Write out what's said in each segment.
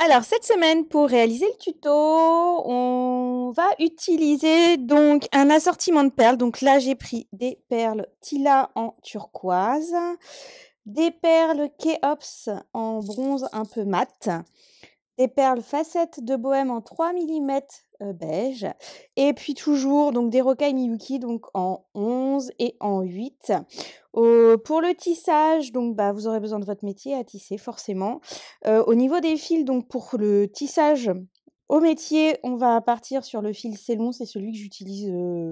Alors cette semaine pour réaliser le tuto, on va utiliser donc un assortiment de perles. Donc là, j'ai pris des perles Tila en turquoise, des perles Kéops en bronze un peu mat, des perles facettes de bohème en 3 millimètres beige et puis toujours donc des rocailles Miyuki donc en 11 et en 8. Pour le tissage, donc vous aurez besoin de votre métier à tisser forcément. Au niveau des fils, donc pour le tissage au métier, on va partir sur le fil Célon, c'est celui que j'utilise,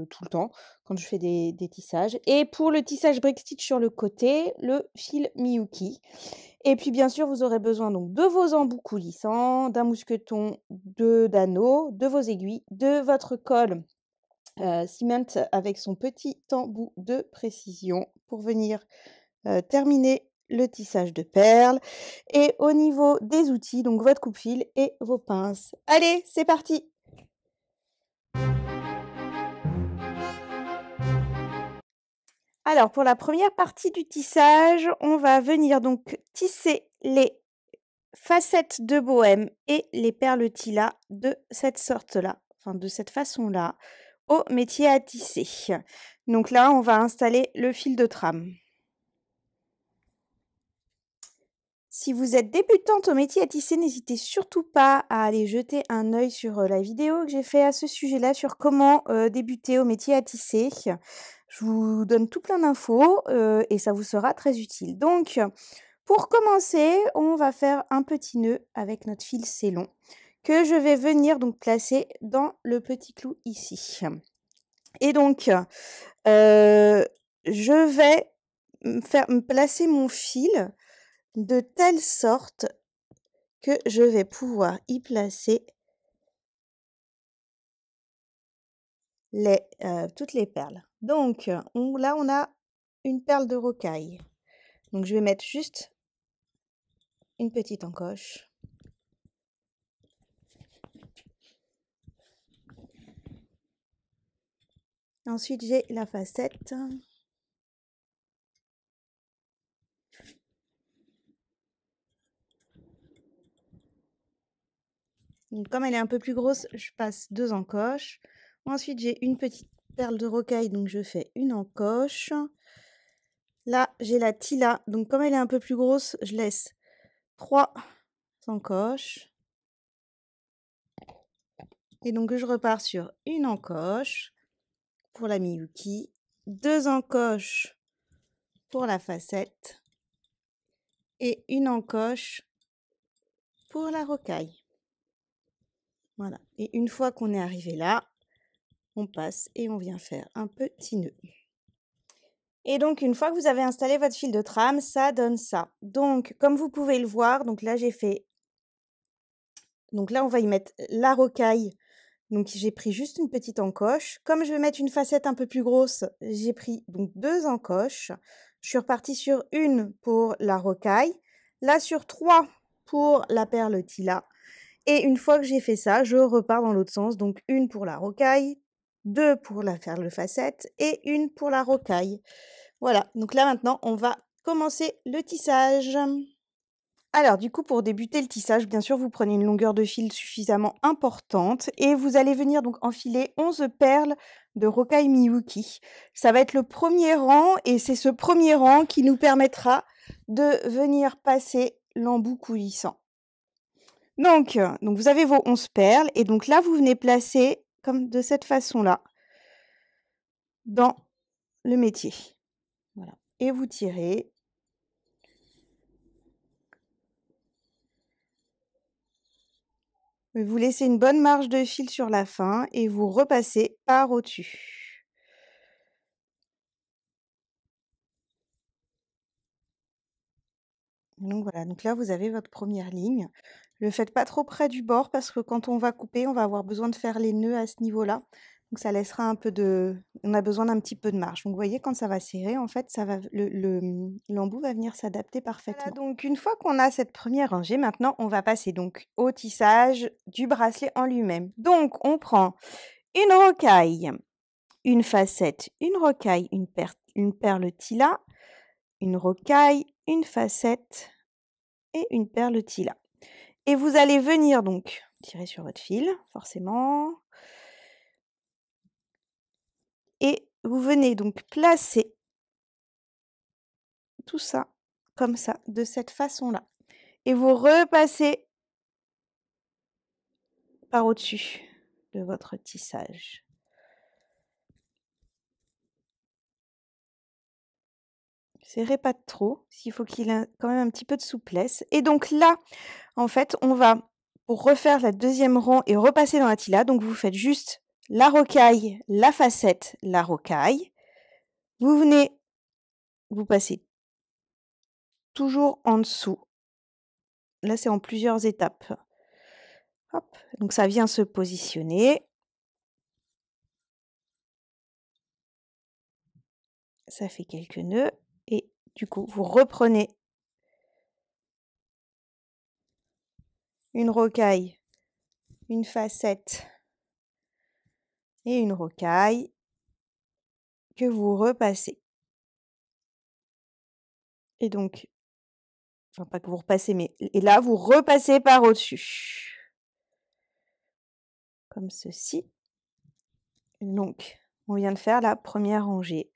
tout le temps quand je fais des tissages et pour le tissage brick stitch sur le côté, le fil Miyuki. Et puis bien sûr, vous aurez besoin donc de vos embouts coulissants, d'un mousqueton, d'anneaux, de vos aiguilles, de votre colle, ciment avec son petit embout de précision pour venir, terminer le tissage de perles et au niveau des outils, donc votre coupe-fil et vos pinces. Allez, c'est parti! Alors pour la première partie du tissage, on va venir donc tisser les facettes de bohème et les perles Tila de cette sorte-là, enfin de cette façon-là, au métier à tisser. Donc là, on va installer le fil de trame. Si vous êtes débutante au métier à tisser, n'hésitez surtout pas à aller jeter un œil sur la vidéo que j'ai fait à ce sujet-là, sur comment débuter au métier à tisser. Je vous donne tout plein d'infos et ça vous sera très utile. Donc, pour commencer, on va faire un petit nœud avec notre fil Célon que je vais venir donc placer dans le petit clou ici. Et donc, je vais placer mon fil de telle sorte que je vais pouvoir y placer toutes les perles. Donc, là, on a une perle de rocaille. Donc, je vais mettre juste une petite encoche. Ensuite, j'ai la facette. Donc, comme elle est un peu plus grosse, je passe 2 encoches. Ensuite, j'ai une petite perle de rocaille, donc je fais une encoche. Là, j'ai la Tila, donc comme elle est un peu plus grosse, je laisse 3 encoches. Et donc, je repars sur une encoche pour la Miyuki, 2 encoches pour la facette et une encoche pour la rocaille. Voilà. Et une fois qu'on est arrivé là, on passe et on vient faire un petit nœud. Et donc, une fois que vous avez installé votre fil de trame, ça donne ça. Donc, comme vous pouvez le voir, donc là, j'ai fait... Donc là, on va y mettre la rocaille. Donc, j'ai pris juste une petite encoche. Comme je vais mettre une facette un peu plus grosse, j'ai pris donc 2 encoches. Je suis repartie sur une pour la rocaille. Là, sur 3 pour la perle Tila. Et une fois que j'ai fait ça, je repars dans l'autre sens. Donc, une pour la rocaille, 2 pour la perle facette et une pour la rocaille. Voilà, donc là maintenant, on va commencer le tissage. Alors du coup, pour débuter le tissage, bien sûr, vous prenez une longueur de fil suffisamment importante et vous allez venir donc enfiler 11 perles de rocaille Miyuki. Ça va être le premier rang et c'est ce premier rang qui nous permettra de venir passer l'embout coulissant. Donc vous avez vos 11 perles et donc là, vous venez placer comme de cette façon-là dans le métier. Voilà. Et vous tirez. Vous laissez une bonne marge de fil sur la fin et vous repassez par au-dessus. Donc voilà, donc là vous avez votre première ligne. Ne le faites pas trop près du bord parce que quand on va couper, on va avoir besoin de faire les nœuds à ce niveau-là. Donc ça laissera un peu de... On a besoin d'un petit peu de marge. Donc vous voyez, quand ça va serrer, en fait, ça va l'embout va venir s'adapter parfaitement. Voilà, donc une fois qu'on a cette première rangée, maintenant on va passer donc au tissage du bracelet en lui-même. Donc on prend une rocaille, une facette, une rocaille, une perle Tila, une rocaille, une facette et une perle Tila. Et vous allez venir donc tirer sur votre fil, forcément. Et vous venez donc placer tout ça, comme ça, de cette façon-là. Et vous repassez par au-dessus de votre tissage. Serrez pas trop, s'il faut qu'il ait quand même un petit peu de souplesse. Et donc là, en fait, on va, pour refaire la deuxième rang et repasser dans la tilla, donc vous faites juste la rocaille, la facette, la rocaille. Vous venez, vous passez toujours en dessous. Là, c'est en plusieurs étapes. Hop, donc ça vient se positionner. Ça fait quelques nœuds et du coup, vous reprenez une rocaille, une facette et une rocaille que vous repassez. Et donc, enfin pas que vous repassez, mais et là, vous repassez par au-dessus. Comme ceci. Donc, on vient de faire la première rangée.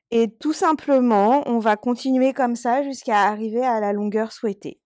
Et tout simplement, on va continuer comme ça jusqu'à arriver à la longueur souhaitée.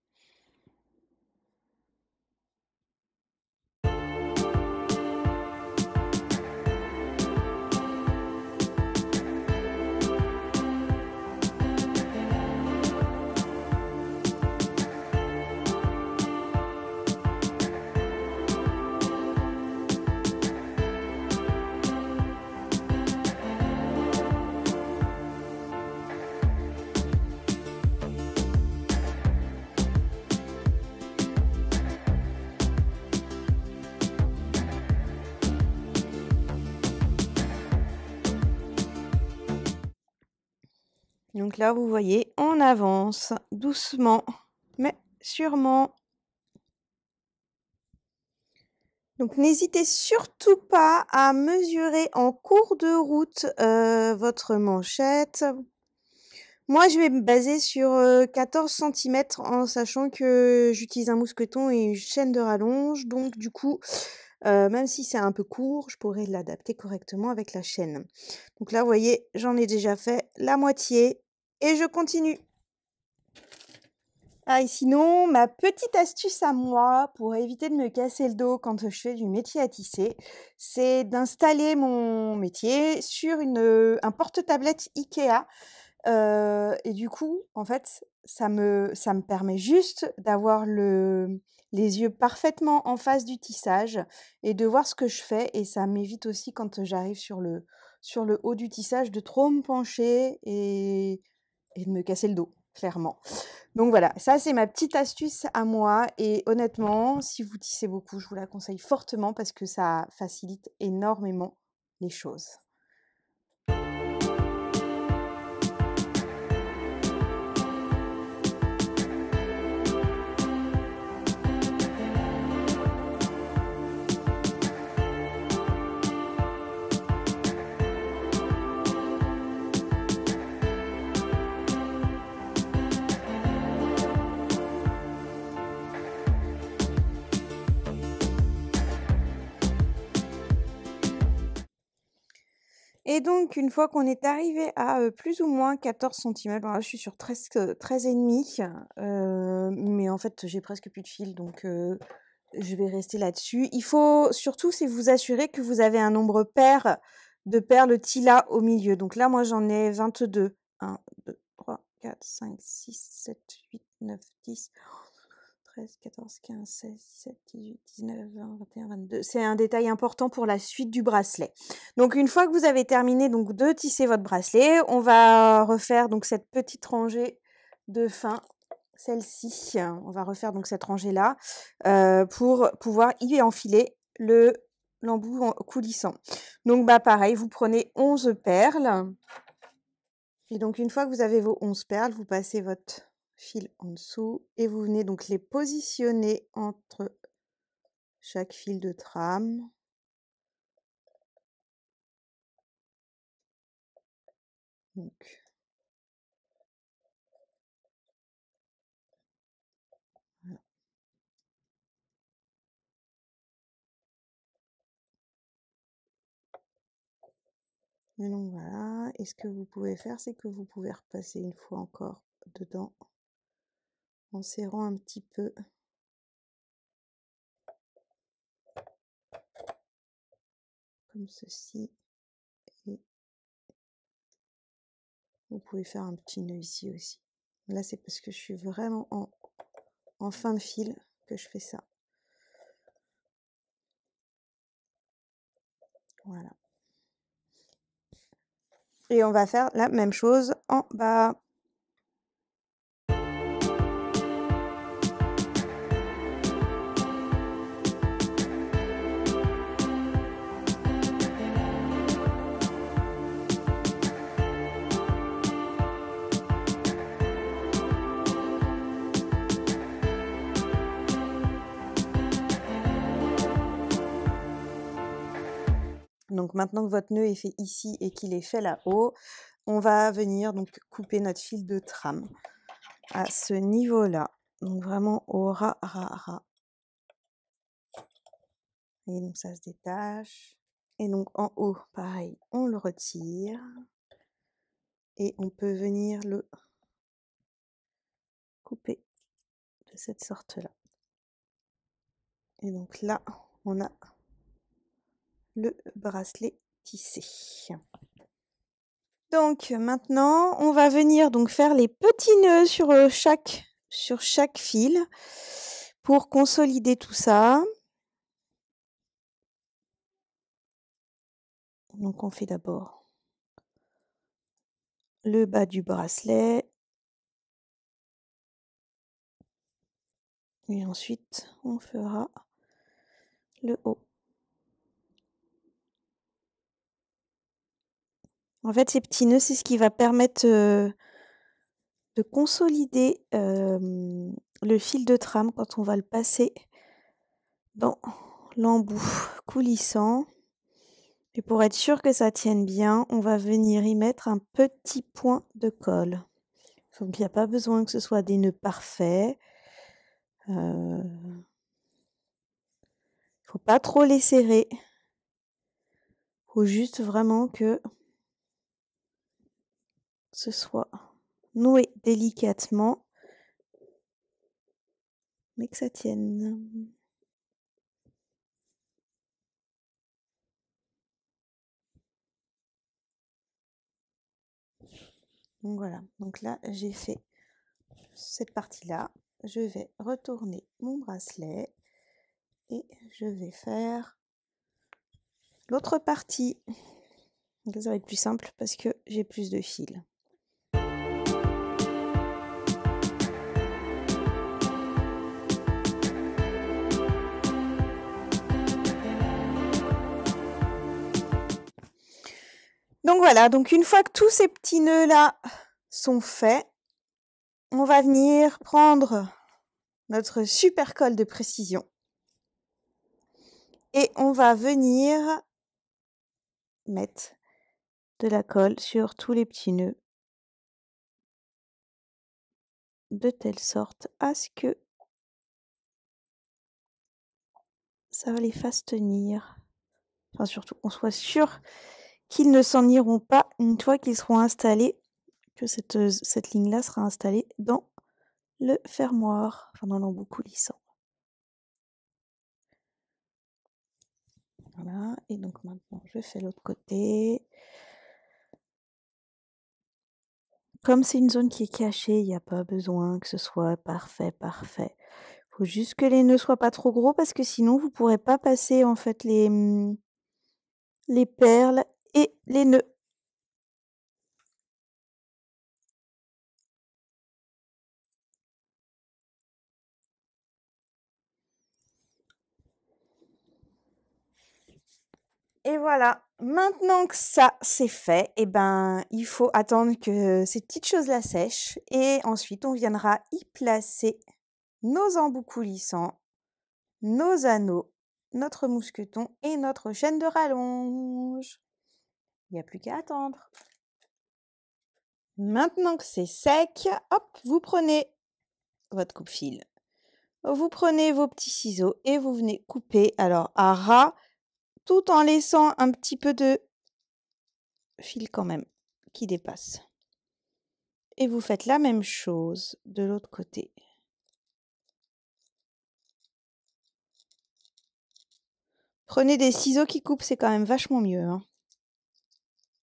Donc là, vous voyez, on avance doucement, mais sûrement. Donc n'hésitez surtout pas à mesurer en cours de route votre manchette. Moi, je vais me baser sur 14 centimètres en sachant que j'utilise un mousqueton et une chaîne de rallonge. Donc du coup, même si c'est un peu court, je pourrais l'adapter correctement avec la chaîne. Donc là, vous voyez, j'en ai déjà fait la moitié et je continue. Ah, et sinon, ma petite astuce à moi pour éviter de me casser le dos quand je fais du métier à tisser, c'est d'installer mon métier sur un porte-tablette Ikea. Et du coup, en fait, ça me permet juste d'avoir les yeux parfaitement en face du tissage et de voir ce que je fais. Et ça m'évite aussi quand j'arrive sur le haut du tissage de trop me pencher et de me casser le dos, clairement. Donc voilà, ça c'est ma petite astuce à moi et honnêtement, si vous tissez beaucoup, je vous la conseille fortement parce que ça facilite énormément les choses. Et donc une fois qu'on est arrivé à, plus ou moins 14 centimètres, alors là je suis sur 13,5, mais en fait j'ai presque plus de fil donc je vais rester là-dessus. Il faut surtout, c'est vous assurer que vous avez un nombre pair de perles Tilla au milieu. Donc là moi j'en ai 22. 1, 2, 3, 4, 5, 6, 7, 8, 9, 10, 13, 14, 15, 16, 17, 18, 19, 20, 21, 22. C'est un détail important pour la suite du bracelet. Donc une fois que vous avez terminé donc de tisser votre bracelet, on va refaire donc cette petite rangée de fin, celle-ci. On va refaire donc cette rangée-là pour pouvoir y enfiler l'embout coulissant. Donc bah pareil, vous prenez 11 perles. Et donc une fois que vous avez vos 11 perles, vous passez votre fil en dessous et vous venez donc les positionner entre chaque fil de trame. Donc, voilà. Et donc voilà, et ce que vous pouvez faire, c'est que vous pouvez repasser une fois encore dedans en serrant un petit peu. Comme ceci. Et vous pouvez faire un petit nœud ici aussi. Là, c'est parce que je suis vraiment en fin de fil que je fais ça. Voilà. Et on va faire la même chose en bas. Donc maintenant que votre nœud est fait ici et qu'il est fait là-haut, on va venir donc couper notre fil de trame à ce niveau-là. Donc vraiment au ras, ras, ras. Et donc ça se détache. Et donc en haut, pareil, on le retire. Et on peut venir le couper de cette sorte-là. Et donc là, on a le bracelet tissé. Donc maintenant, on va venir donc faire les petits nœuds sur chaque fil pour consolider tout ça. Donc on fait d'abord le bas du bracelet et ensuite on fera le haut. En fait, ces petits nœuds, c'est ce qui va permettre de consolider le fil de trame quand on va le passer dans l'embout coulissant. Et pour être sûr que ça tienne bien, on va venir y mettre un petit point de colle. Donc il n'y a pas besoin que ce soit des nœuds parfaits. Il ne faut pas trop les serrer. Il faut juste vraiment que ce soit noué délicatement, mais que ça tienne. Donc voilà, donc là j'ai fait cette partie-là. Je vais retourner mon bracelet et je vais faire l'autre partie. Donc ça va être plus simple parce que j'ai plus de fils. Donc voilà, donc une fois que tous ces petits nœuds là sont faits, on va venir prendre notre super colle de précision et on va venir mettre de la colle sur tous les petits nœuds de telle sorte à ce que ça les fasse tenir. Enfin surtout qu'on soit sûr qu'ils ne s'en iront pas une fois qu'ils seront installés, que cette ligne-là sera installée dans le fermoir, enfin dans l'embout coulissant. Voilà, et donc maintenant je fais l'autre côté. Comme c'est une zone qui est cachée, il n'y a pas besoin que ce soit parfait. Il faut juste que les nœuds soient pas trop gros parce que sinon vous pourrez pas passer en fait les perles et les nœuds. Et voilà, maintenant que ça c'est fait, et ben il faut attendre que ces petites choses-là sèchent et ensuite on viendra y placer nos embouts coulissants, nos anneaux, notre mousqueton et notre chaîne de rallonge. Il n'y a plus qu'à attendre. Maintenant que c'est sec, hop, vous prenez votre coupe-fil, vous prenez vos petits ciseaux et vous venez couper alors à ras tout en laissant un petit peu de fil quand même qui dépasse. Et vous faites la même chose de l'autre côté. Prenez des ciseaux qui coupent, c'est quand même vachement mieux, hein.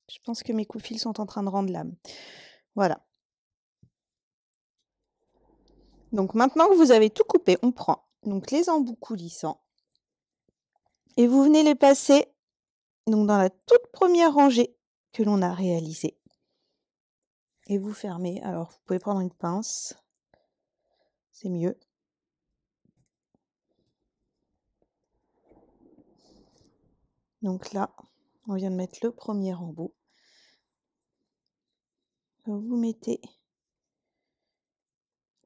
Je pense que mes coups de fil sont en train de rendre l'âme. Voilà. Donc maintenant que vous avez tout coupé, on prend donc les embouts coulissants et vous venez les passer donc dans la toute première rangée que l'on a réalisée. Et vous fermez. Alors vous pouvez prendre une pince, c'est mieux. Donc là, on vient de mettre le premier embout. Vous mettez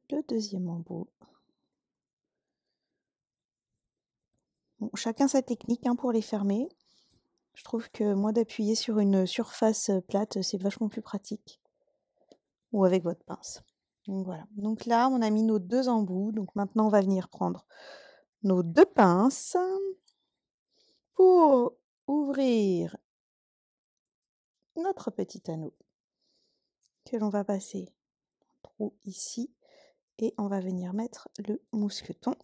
le deuxième embout. Bon, chacun sa technique hein, pour les fermer. Je trouve que moi d'appuyer sur une surface plate, c'est vachement plus pratique. Ou avec votre pince. Donc voilà. Donc là, on a mis nos 2 embouts. Donc maintenant, on va venir prendre nos 2 pinces pour ouvrir notre petit anneau que l'on va passer trou ici et on va venir mettre le mousqueton.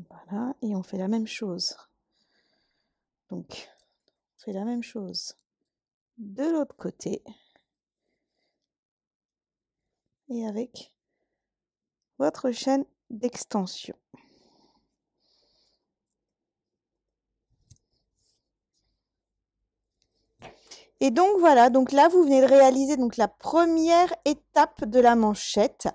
Voilà, et on fait la même chose. Donc, on fait la même chose de l'autre côté et avec votre chaîne d'extension. Et donc voilà, donc là vous venez de réaliser donc la première étape de la manchette.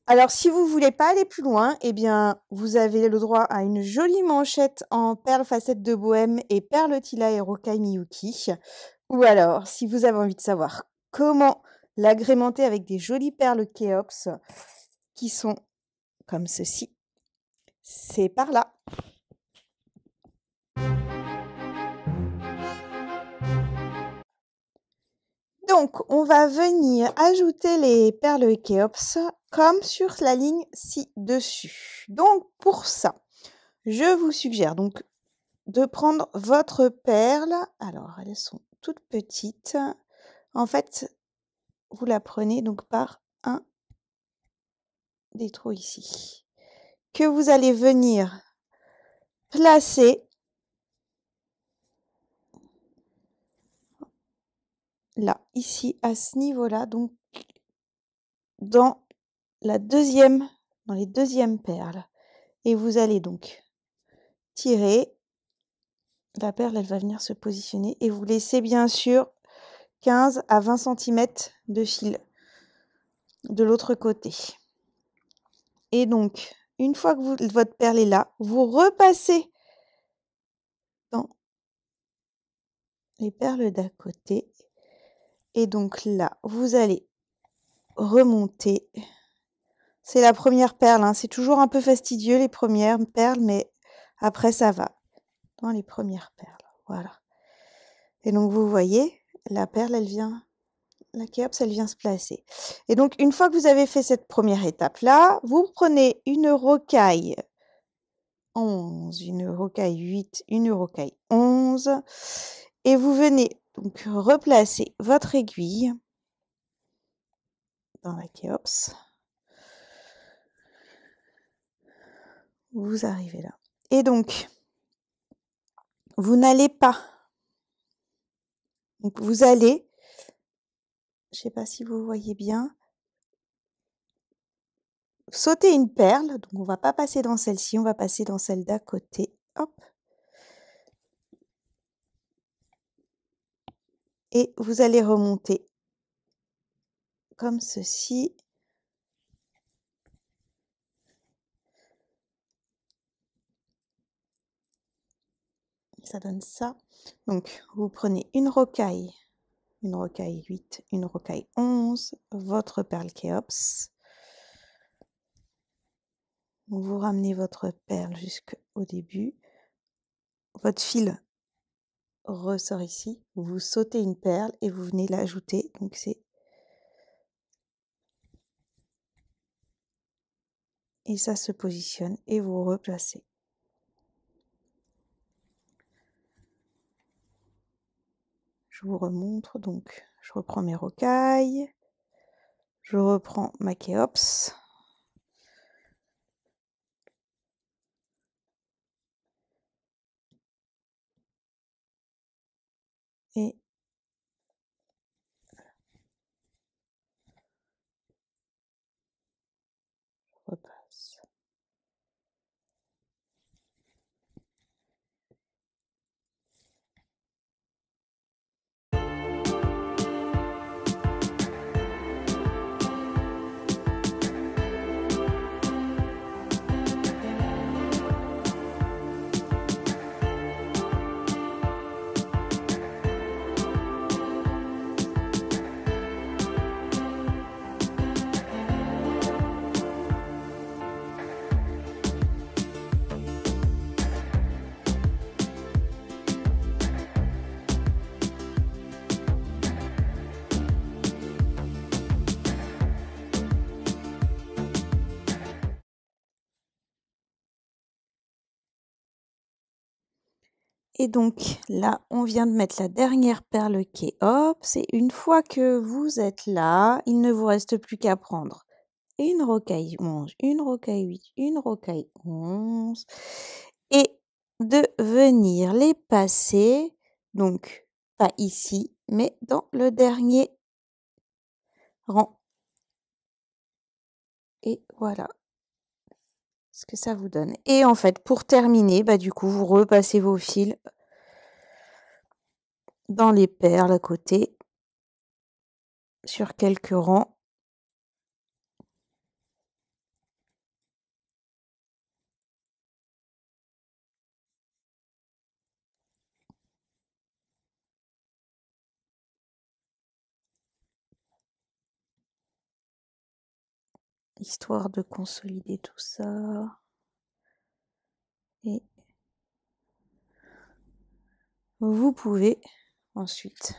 Alors si vous voulez pas aller plus loin, eh bien vous avez le droit à une jolie manchette en perles facettes de bohème et perles Tila et rocaille Miyuki. Ou alors si vous avez envie de savoir comment l'agrémenter avec des jolies perles Kéops qui sont comme ceci, c'est par là. Donc, on va venir ajouter les perles Kéops comme sur la ligne ci-dessus. Donc, pour ça, je vous suggère donc de prendre votre perle. Alors, elles sont toutes petites. En fait, vous la prenez donc par un des trous ici, que vous allez venir placer là, ici, à ce niveau-là, donc dans les deuxièmes perles. Et vous allez donc tirer. La perle, elle va venir se positionner et vous laissez bien sûr 15 à 20 cm de fil de l'autre côté. Et donc, une fois que votre perle est là, vous repassez dans les perles d'à côté. Et donc là, vous allez remonter. C'est la première perle, hein. C'est toujours un peu fastidieux les premières perles, mais après ça va. Dans les premières perles, voilà. Et donc vous voyez, la perle, la Kéops, elle vient se placer. Et donc, une fois que vous avez fait cette première étape-là, vous prenez une rocaille 11, une rocaille 8, une rocaille 11, et vous venez donc replacer votre aiguille dans la Kéops. Vous arrivez là. Et donc, vous n'allez pas. Donc, vous allez, je ne sais pas si vous voyez bien, sauter une perle. Donc, on ne va pas passer dans celle-ci, on va passer dans celle d'à côté. Hop. Et vous allez remonter comme ceci. Ça donne ça. Donc, vous prenez une rocaille 8, une rocaille 11, votre perle Kéops. Vous ramenez votre perle jusqu'au début. Votre fil ressort ici. Vous sautez une perle et vous venez l'ajouter. Donc, c'est... Et ça se positionne et vous replacez. je vous remontre. Donc, je reprends mes rocailles. Je reprends ma Khéops. Et je repasse. Et donc là, on vient de mettre la dernière perle Khéops. Et une fois que vous êtes là, il ne vous reste plus qu'à prendre une rocaille 11, une rocaille 8, une rocaille 11 et de venir les passer, donc pas ici, mais dans le dernier rang. Et voilà ce que ça vous donne. Et en fait, pour terminer, du coup, vous repassez vos fils dans les perles à côté, sur quelques rangs. Histoire de consolider tout ça. Et vous pouvez ensuite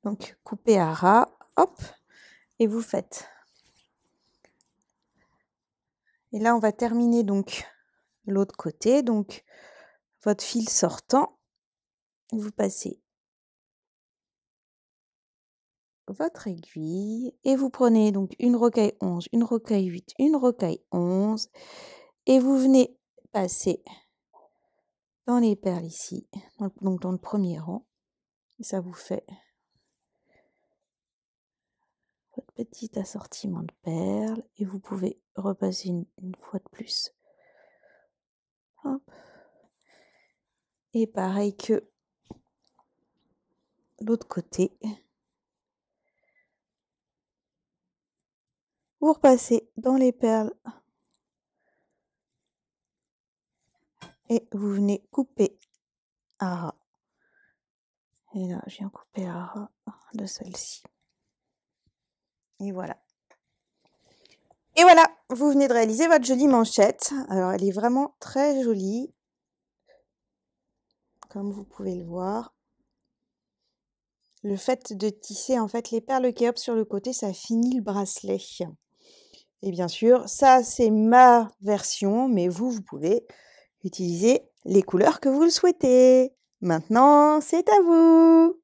donc couper à ras, hop, et vous faites. Et là, on va terminer donc l'autre côté. Donc, votre fil sortant, vous passez votre aiguille et vous prenez donc une rocaille 11, une rocaille 8, une rocaille 11 et vous venez passer dans les perles ici, donc dans le premier rang. Et ça vous fait votre petit assortiment de perles et vous pouvez repasser une fois de plus. Hop. Et pareil que l'autre côté. Vous repassez dans les perles et vous venez couper à ras. Et là, je viens couper à ras de celle-ci. Et voilà. Et voilà, vous venez de réaliser votre jolie manchette. Alors, elle est vraiment très jolie, comme vous pouvez le voir. Le fait de tisser en fait les perles Khéops sur le côté, ça finit le bracelet. Et bien sûr, ça c'est ma version, mais vous pouvez utiliser les couleurs que vous le souhaitez. Maintenant, c'est à vous!